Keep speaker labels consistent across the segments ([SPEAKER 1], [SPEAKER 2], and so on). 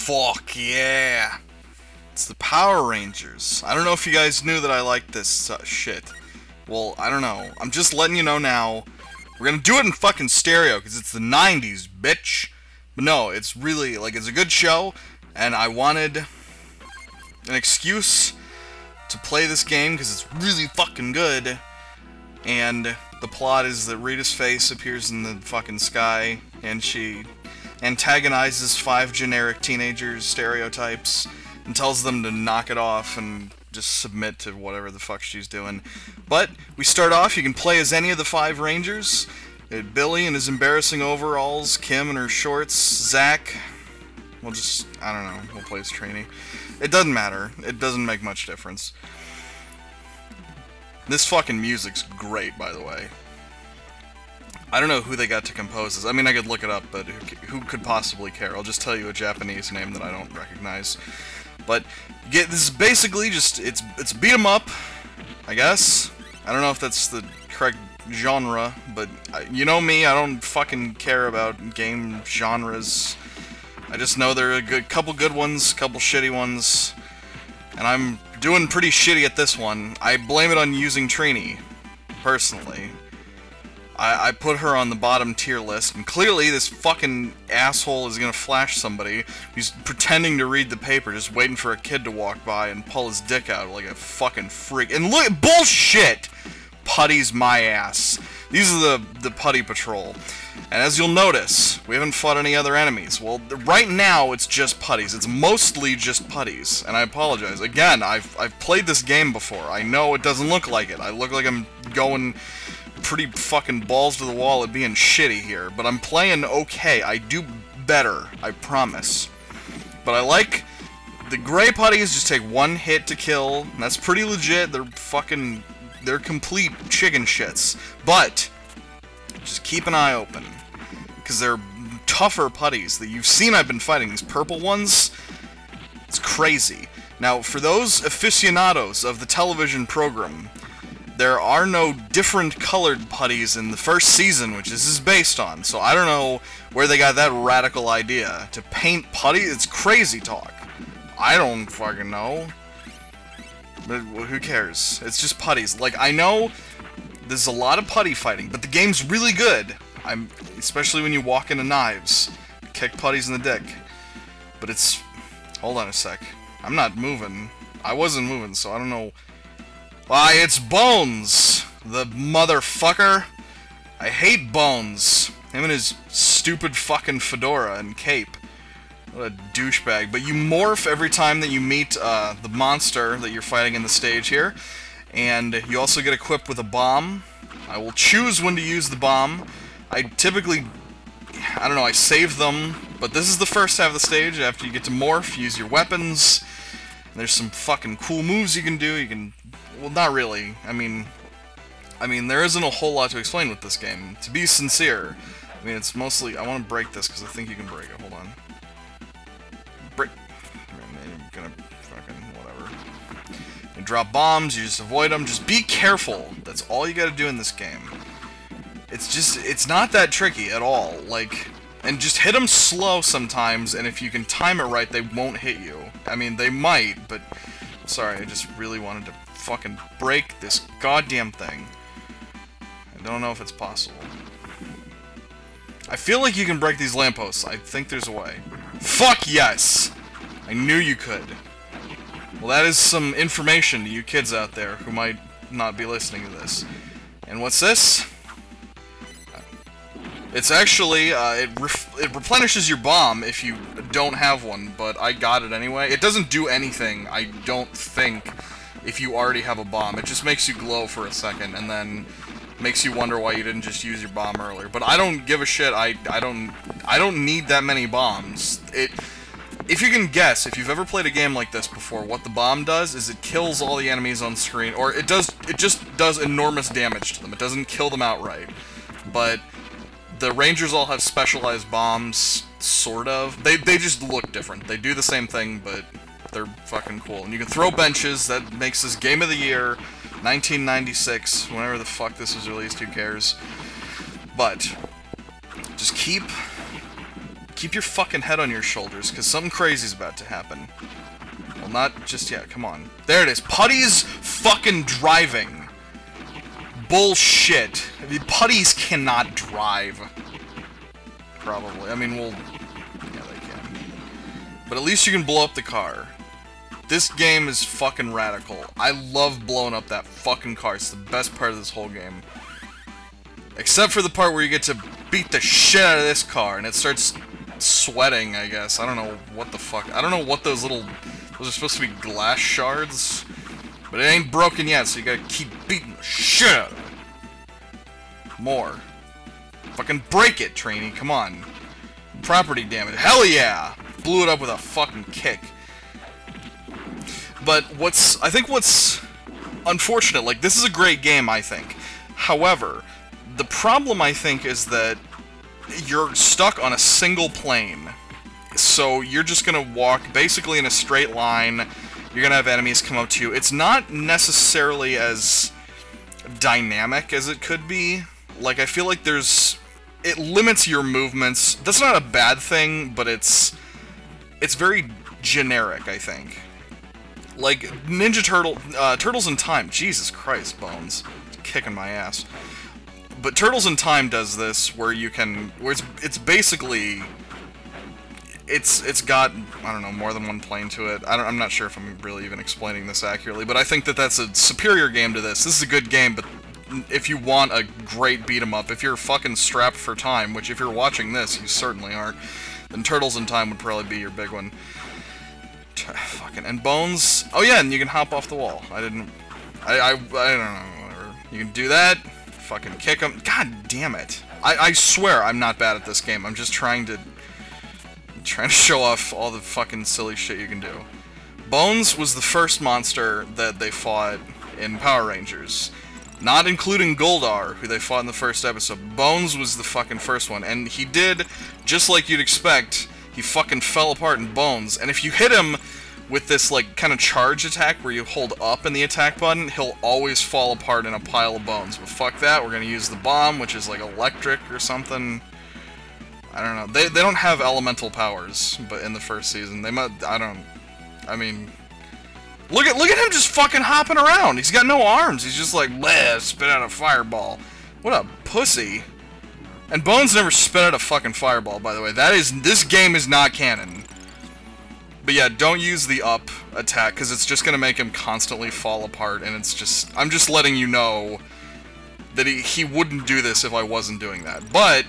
[SPEAKER 1] Fuck yeah! It's the Power Rangers. I don't know if you guys knew that I liked this shit. Well, I don't know. I'm just letting you know now. We're gonna do it in fucking stereo, because it's the 90s, bitch. But no, it's really, like, it's a good show, and I wanted an excuse to play this game, because it's really fucking good. And the plot is that Rita's face appears in the fucking sky, and she antagonizes 5 generic teenagers' stereotypes, and tells them to knock it off and just submit to whatever the fuck she's doing. But we start off, you can play as any of the 5 Rangers. Billy in his embarrassing overalls, Kim in her shorts, Zach, we'll just, I don't know, we'll play as Trini. It doesn't matter. It doesn't make much difference. This fucking music's great, by the way. I don't know who they got to compose this. I mean, I could look it up, but who could possibly care? I'll just tell you a Japanese name that I don't recognize. But this is basically just it's beat 'em up, I guess. I don't know if that's the correct genre, but you know me, I don't fucking care about game genres. I just know there are a couple good ones, couple shitty ones, and I'm doing pretty shitty at this one. I blame it on using Trini, personally. I put her on the bottom tier list, and clearly this fucking asshole is gonna flash somebody who's pretending to read the paper, just waiting for a kid to walk by and pull his dick out like a fucking freak. And look, bullshit! Putty's my ass. These are the Putty Patrol. And as you'll notice, we haven't fought any other enemies. Well, right now it's just putties. It's mostly just putties, and I apologize. Again, I've played this game before. I know it doesn't look like it. I look like I'm going pretty fucking balls to the wall at being shitty here, but I'm playing okay. I do better, I promise. But I like the gray putties just take 1 hit to kill, and that's pretty legit. They're complete chicken shits. But just keep an eye open, because they're tougher putties that you've seen I've been fighting. These purple ones, it's crazy. Now, for those aficionados of the television program, there are no different colored putties in the first season, which this is based on, so I don't know where they got that radical idea to paint putty. It's crazy talk. I don't fucking know. But who cares? It's just putties. Like, I know there's a lot of putty fighting, but the game's really good. Especially when you walk into knives. Kick putties in the dick. But it's... Hold on a sec. I'm not moving. I wasn't moving, so I don't know... Why, it's Bones! The motherfucker! I hate Bones. Him and his stupid fucking fedora and cape. What a douchebag. But you morph every time that you meet the monster that you're fighting in the stage here. And you also get equipped with a bomb. I will choose when to use the bomb. I typically... I don't know, I save them. But this is the first half of the stage. After you get to morph, use your weapons. And there's some fucking cool moves you can do. You can... Well, not really. I mean, there isn't a whole lot to explain with this game. To be sincere, I mean, it's mostly... I want to break this, because I think you can break it. Hold on. Break... I'm gonna fucking... whatever. You drop bombs, you just avoid them. Just be careful. That's all you gotta do in this game. It's just... It's not that tricky at all. Like... And just hit them slow sometimes, and if you can time it right, they won't hit you. I mean, they might, but... Sorry, I just really wanted to fucking break this goddamn thing. I don't know if it's possible. I feel like you can break these lampposts. I think there's a way. Fuck yes! I knew you could. Well, that is some information to you kids out there who might not be listening to this. And what's this? It's actually, it replenishes your bomb if you don't have one, but I got it anyway. It doesn't do anything, I don't think, if you already have a bomb. It just makes you glow for a second, and then makes you wonder why you didn't just use your bomb earlier. But I don't give a shit. I don't need that many bombs. If you can guess, if you've ever played a game like this before, what the bomb does is it kills all the enemies on screen, or it just does enormous damage to them. It doesn't kill them outright, but the Rangers all have specialized bombs, sort of. They just look different. They do the same thing, but they're fucking cool. And you can throw benches. That makes this Game of the Year, 1996, whenever the fuck this was released, who cares. But just keep Keep your fucking head on your shoulders, because something crazy's about to happen. Well, not just yet. Come on. There it is. Putty's fucking driving. Bullshit. I mean, putties cannot drive. Probably. I mean, we'll... Yeah, they can. But at least you can blow up the car. This game is fucking radical. I love blowing up that fucking car. It's the best part of this whole game. Except for the part where you get to beat the shit out of this car, and it starts sweating, I guess. I don't know what the fuck. I don't know what those little... Those are supposed to be glass shards. But it ain't broken yet, so you gotta keep beating the shit out of it. More. Fucking break it, Trini. Come on. Property damage. Hell yeah! Blew it up with a fucking kick. But I think what's unfortunate, like, this is a great game, I think. However, the problem, I think, is that you're stuck on a single plane. So you're just gonna walk basically in a straight line. You're gonna have enemies come up to you. It's not necessarily as dynamic as it could be. Like, I feel like it limits your movements. That's not a bad thing, but it's very generic, I think. Like, Ninja Turtles in Time. Jesus Christ, Bones. It's kicking my ass. But Turtles in Time does this, where you can... Where it's basically... It's got, I don't know, more than one plane to it. I'm not sure if I'm really even explaining this accurately, but I think that that's a superior game to this. This is a good game, but if you want a great beat-em-up, if you're fucking strapped for time, which if you're watching this, you certainly aren't, then Turtles in Time would probably be your big one. Fucking, and Bones, oh yeah, and you can hop off the wall. I don't know, whatever. You can do that, fucking kick them. God damn it. I swear I'm not bad at this game. I'm just trying to show off all the fucking silly shit you can do. Bones was the first monster that they fought in Power Rangers. Not including Goldar, who they fought in the first episode. Bones was the fucking first one, and he did, just like you'd expect, he fucking fell apart in Bones. And if you hit him with this, like, kind of charge attack where you hold up in the attack button, he'll always fall apart in a pile of bones. But fuck that, we're gonna use the bomb, which is like electric or something. I don't know. They don't have elemental powers, but in the first season they might. I mean, look at him just fucking hopping around. He's got no arms. He's just like, bleh, spit out a fireball. What a pussy. And Bones never spit out a fucking fireball, by the way. This game is not canon. But yeah, don't use the up attack because it's just gonna make him constantly fall apart. And it's just, I'm just letting you know that he wouldn't do this if I wasn't doing that. But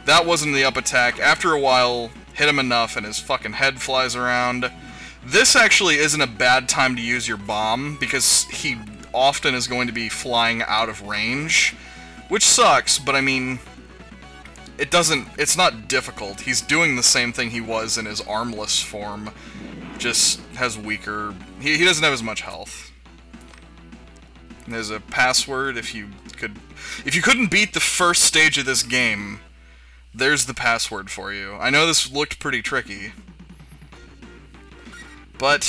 [SPEAKER 1] that wasn't the up attack. After a while, hit him enough and his fucking head flies around. This actually isn't a bad time to use your bomb, because he often is going to be flying out of range. Which sucks, but I mean, it's not difficult. He's doing the same thing he was in his armless form, just has weaker... He doesn't have as much health. There's a password if you couldn't beat the first stage of this game... There's the password for you. I know this looked pretty tricky. But,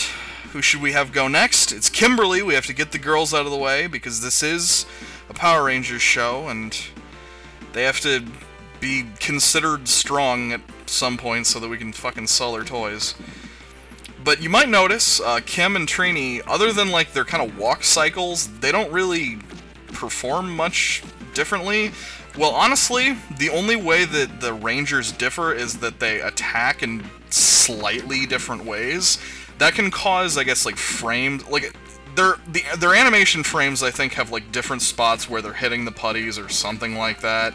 [SPEAKER 1] who should we have go next? It's Kimberly. We have to get the girls out of the way, because this is a Power Rangers show, and they have to be considered strong at some point so that we can fucking sell their toys. But you might notice, Kim and Trini, other than like their kind of walk cycles, they don't really perform much differently. Well, honestly, the only way that the Rangers differ is that they attack in slightly different ways. That can cause, I guess, like, frames... Like, their animation frames, I think, have, like, different spots where they're hitting the putties or something like that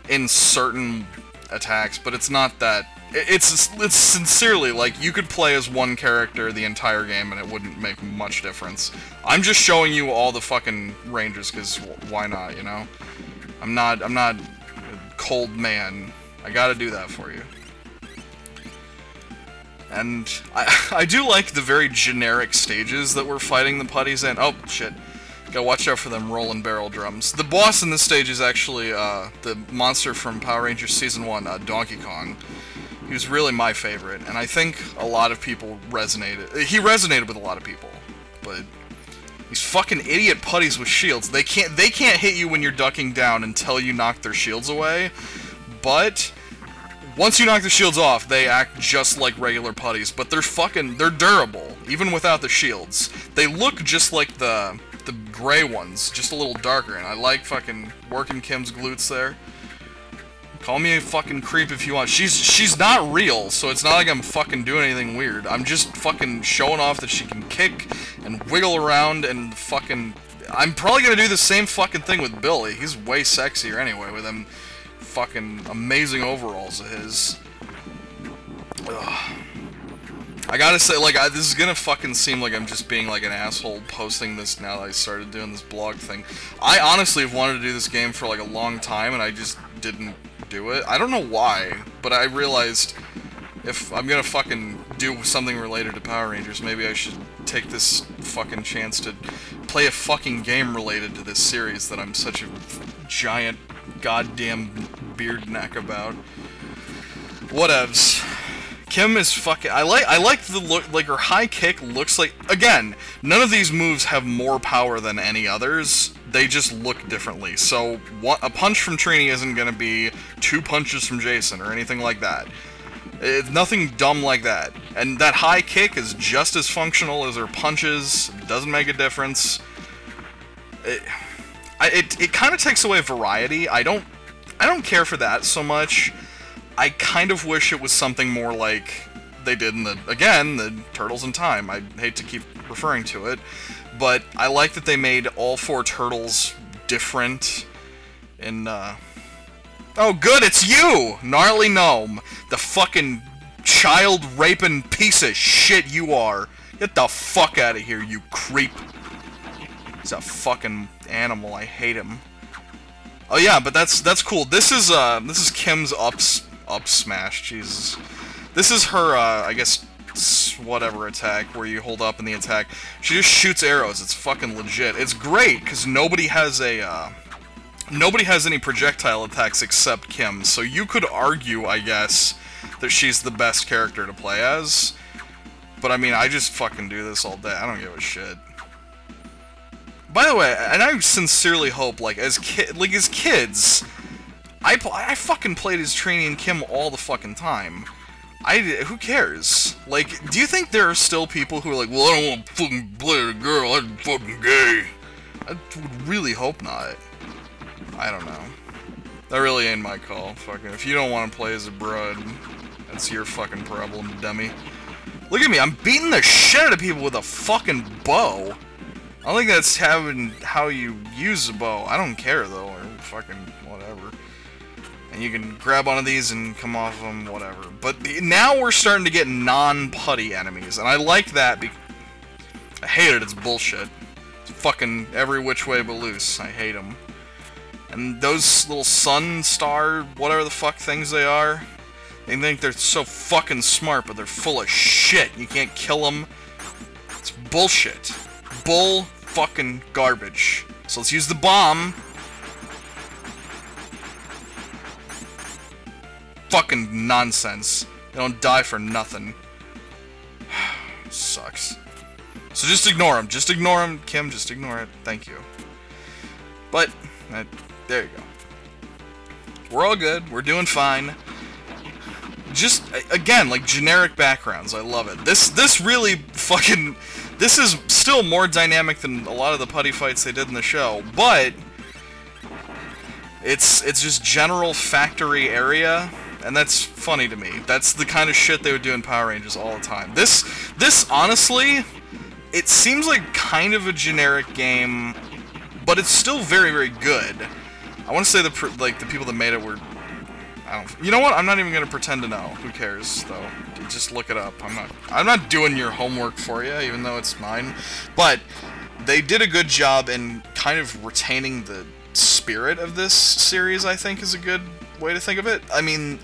[SPEAKER 1] in certain attacks, but it's not that... It's sincerely, like, you could play as one character the entire game and it wouldn't make much difference. I'm just showing you all the fucking Rangers, because why not, you know? I'm not a cold man. I gotta do that for you. And I do like the very generic stages that we're fighting the putties in. Oh, shit. Gotta watch out for them rolling barrel drums. The boss in this stage is actually the monster from Power Rangers Season 1, Donkey Kong. He was really my favorite, and I think a lot of people resonated. He resonated with a lot of people, but... These fucking idiot putties with shields. They can't hit you when you're ducking down until you knock their shields away. But Once you knock the shields off, they act just like regular putties, but they're durable, even without the shields. They look just like the gray ones, just a little darker, and I like fucking working Kim's glutes there. Call me a fucking creep if you want. She's not real, so it's not like I'm fucking doing anything weird. I'm just fucking showing off that she can kick and wiggle around and fucking... I'm probably gonna do the same fucking thing with Billy. He's way sexier anyway with them fucking amazing overalls of his. Ugh. I gotta say, like, this is gonna fucking seem like I'm just being like an asshole posting this now that I started doing this blog thing. I honestly have wanted to do this game for like a long time and I just didn't do it. I don't know why, but I realized if I'm gonna fucking do something related to Power Rangers, maybe I should take this fucking chance to play a fucking game related to this series that I'm such a giant goddamn beard neck about. Whatevs. Kim is fucking... I like the look... Like, her high kick looks like... Again, none of these moves have more power than any others. They just look differently. So, a punch from Trini isn't gonna be 2 punches from Jason or anything like that. It's nothing dumb like that. And that high kick is just as functional as her punches. It doesn't make a difference. It kind of takes away variety. I don't care for that so much. I kind of wish it was something more like they did in the Turtles in Time. I hate to keep referring to it, but I like that they made all 4 turtles different in, Oh good, it's you! Gnarly Gnome! The fucking child-raping piece of shit you are! Get the fuck out of here, you creep! He's a fucking animal, I hate him. Oh yeah, but that's cool. This is Kim's up smash, Jesus. This is her, I guess, whatever attack, where you hold up in the attack. She just shoots arrows, it's fucking legit. It's great, because nobody has any projectile attacks except Kim, so you could argue, I guess, that she's the best character to play as. But I mean, I just fucking do this all day, I don't give a shit. By the way, and I sincerely hope, like, as kids, I fucking played as Trini and Kim all the fucking time. Who cares? Like, do you think there are still people who are like, well, I don't want to fucking play a girl, I'm fucking gay? I would really hope not. I don't know. That really ain't my call. Fucking, if you don't want to play as a broad, that's your fucking problem, dummy. Look at me, I'm beating the shit out of people with a fucking bow. I don't think that's how you use a bow. I don't care, though, or fucking whatever. And you can grab one of these and come off them, whatever. But now we're starting to get non-putty enemies, and I like that because... I hate it, it's bullshit. It's fucking every which way but loose. I hate them. And those little sun, star, whatever the fuck things they are, they think they're so fucking smart, but they're full of shit. You can't kill them. It's bullshit. Bull fucking garbage. So let's use the bomb. Fucking nonsense. They don't die for nothing. Sucks. So just ignore him. Just ignore him, Kim. Just ignore it. Thank you. But, there you go. We're all good. We're doing fine. Just, again, like, generic backgrounds. I love it. This really fucking... This is still more dynamic than a lot of the putty fights they did in the show, but... It's just general factory area, and that's funny to me. That's the kind of shit they would do in Power Rangers all the time. This honestly, it seems like kind of a generic game, but it's still very, very good. I want to say the people that made it were... You know what? I'm not even gonna pretend to know. Who cares, though? Just look it up. I'm not doing your homework for you, even though it's mine. But they did a good job in kind of retaining the spirit of this series, I think, is a good way to think of it. I mean,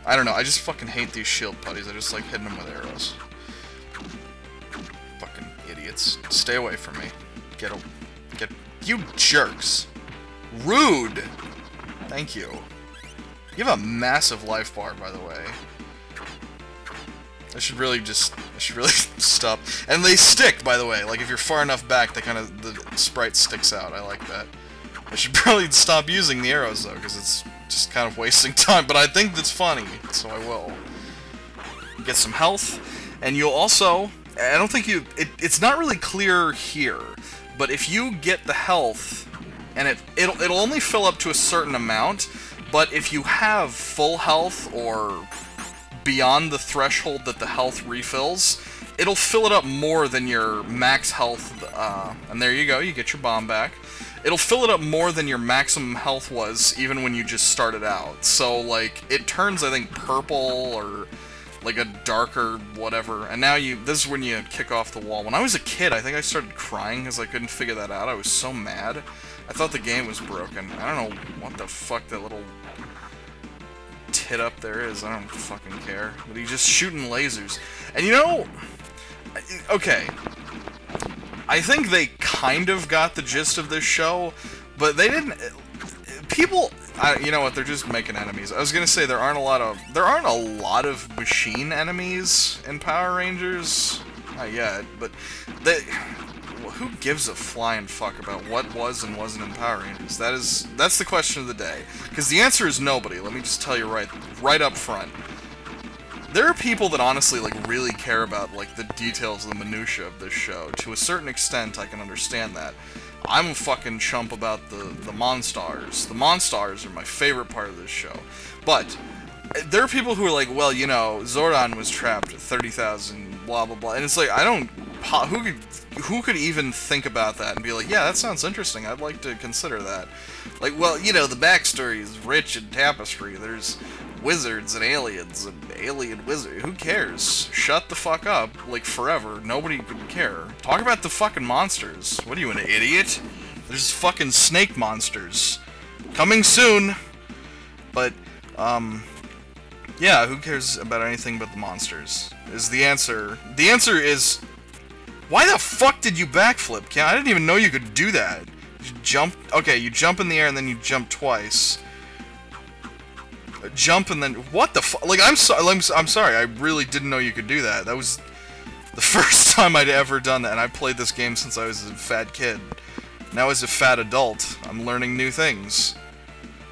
[SPEAKER 1] I don't know. I just fucking hate these shield putties. I just like hitting them with arrows. Fucking idiots. Stay away from me. Get you jerks. Rude. Thank you. You have a massive life bar, by the way. I should really stop. And they stick, by the way. Like, if you're far enough back, the sprite sticks out. I like that. I should probably stop using the arrows, though, because it's just kind of wasting time, but I think that's funny, so I will. Get some health, and you'll also... I don't think you... It's not really clear here, but if you get the health, and it'll only fill up to a certain amount, but if you have full health, or beyond the threshold that the health refills, it'll fill it up more than your max health, and there you go, you get your bomb back. It'll fill it up more than your maximum health was, even when you just started out. So, like, it turns, I think, purple, or, like, a darker whatever, and now this is when you kick off the wall. When I was a kid, I think I started crying because I couldn't figure that out. I was so mad. I thought the game was broken. I don't know what the fuck that little tit up there is. I don't fucking care. But he's just shooting lasers. And you know... Okay. I think they kind of got the gist of this show, but they didn't... People... you know what, they're just making enemies. I was gonna say there aren't a lot of machine enemies in Power Rangers. Not yet, but they... Well, who gives a flying fuck about what was and wasn't in Power Rangers? That's the question of the day. Because the answer is nobody, let me just tell you right up front. There are people that honestly, like, really care about, like, the details of the minutia of this show. To a certain extent, I can understand that. I'm a fucking chump about the Monstars. The Monstars are my favorite part of this show. But there are people who are like, well, you know, Zordon was trapped at 30,000, blah, blah, blah. And it's like, I don't... Who could even think about that and be like, yeah, that sounds interesting, I'd like to consider that. Like, well, you know, the backstory is rich in tapestry. There's wizards and alien wizard. Who cares? Shut the fuck up, like, forever. Nobody would care. Talk about the fucking monsters. What are you, an idiot? There's fucking snake monsters. Coming soon! But, yeah, who cares about anything but the monsters? Is the answer. The answer is... Why the fuck did you backflip, Ken? I didn't even know you could do that. You jump... Okay, you jump in the air and then you jump twice. Jump and then... What the fuck? Like, I'm sorry, I really didn't know you could do that. That was the first time I'd ever done that, and I played this game since I was a fat kid. Now as a fat adult, I'm learning new things.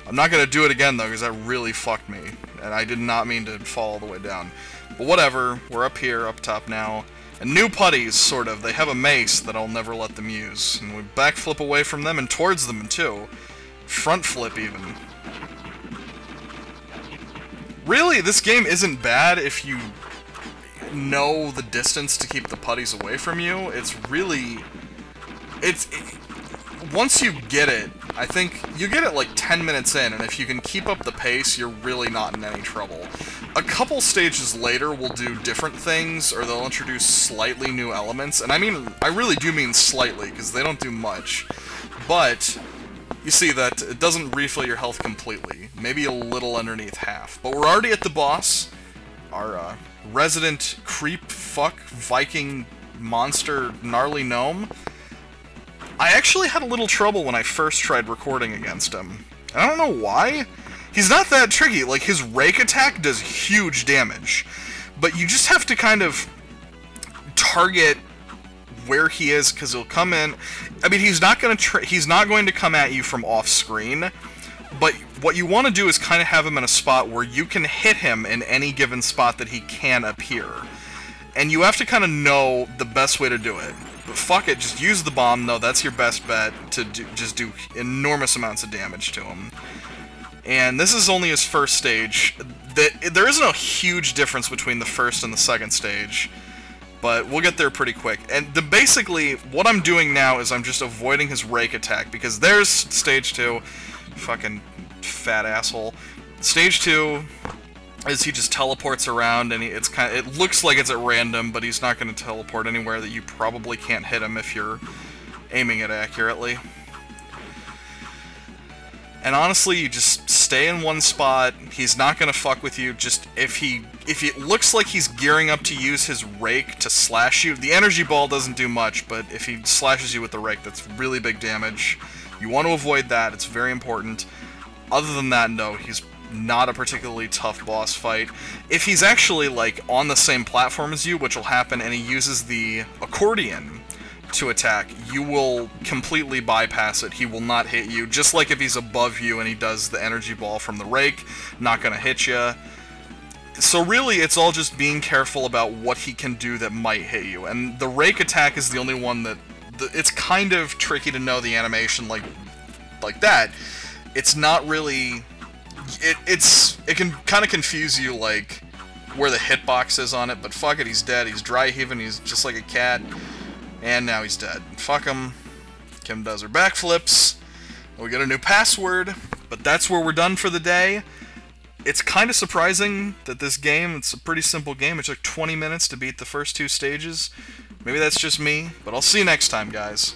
[SPEAKER 1] I'm not gonna do it again, though, because that really fucked me. And I did not mean to fall all the way down. But whatever, we're up here, up top now. And new putties, sort of. They have a mace that I'll never let them use. And we backflip away from them and towards them, too. Front flip, even. Really, this game isn't bad if you know the distance to keep the putties away from you. It's really... Once you get it, I think you get it like 10 minutes in, and if you can keep up the pace, you're really not in any trouble. A couple stages later will do different things, or they'll introduce slightly new elements, and I really do mean slightly, because they don't do much. But you see that it doesn't refill your health completely, maybe a little underneath half. But we're already at the boss, our resident creep fuck Viking monster Gnarly Gnome. I actually had a little trouble when I first tried recording against him. I don't know why. He's not that tricky. Like, his rake attack does huge damage. But you just have to kind of target where he is, because he'll come in. I mean, he's not going to come at you from off-screen. But what you want to do is kind of have him in a spot where you can hit him in any given spot that he can appear. And you have to kind of know the best way to do it. But fuck it, just use the bomb. No, that's your best bet to just do enormous amounts of damage to him. And this is only his first stage. There isn't a huge difference between the first and the second stage, but we'll get there pretty quick. And basically, what I'm doing now is I'm just avoiding his rake attack, because there's stage 2. Fucking fat asshole. Stage 2... is he just teleports around, and it looks like it's at random, but he's not going to teleport anywhere that you probably can't hit him if you're aiming it accurately. And honestly, you just stay in one spot. He's not going to fuck with you. Just if it looks like he's gearing up to use his rake to slash you, the energy ball doesn't do much, but if he slashes you with the rake, that's really big damage. You want to avoid that. It's very important. Other than that, no, he's not a particularly tough boss fight. If he's actually, like, on the same platform as you, which will happen, and he uses the accordion, to attack, you will completely bypass it. He will not hit you. Just like if he's above you and he does the energy ball from the rake, not gonna hit you. So really, it's all just being careful about what he can do that might hit you. And the rake attack is the only one that... it's kind of tricky to know the animation like that. It's not really... It can kind of confuse you, like, where the hitbox is on it, but fuck it, he's dead. He's dry heaving, he's just like a cat. And now he's dead. Fuck him. Kim does her backflips. We get a new password, but that's where we're done for the day. It's kind of surprising that this game, it's a pretty simple game. It took 20 minutes to beat the first 2 stages. Maybe that's just me, but I'll see you next time, guys.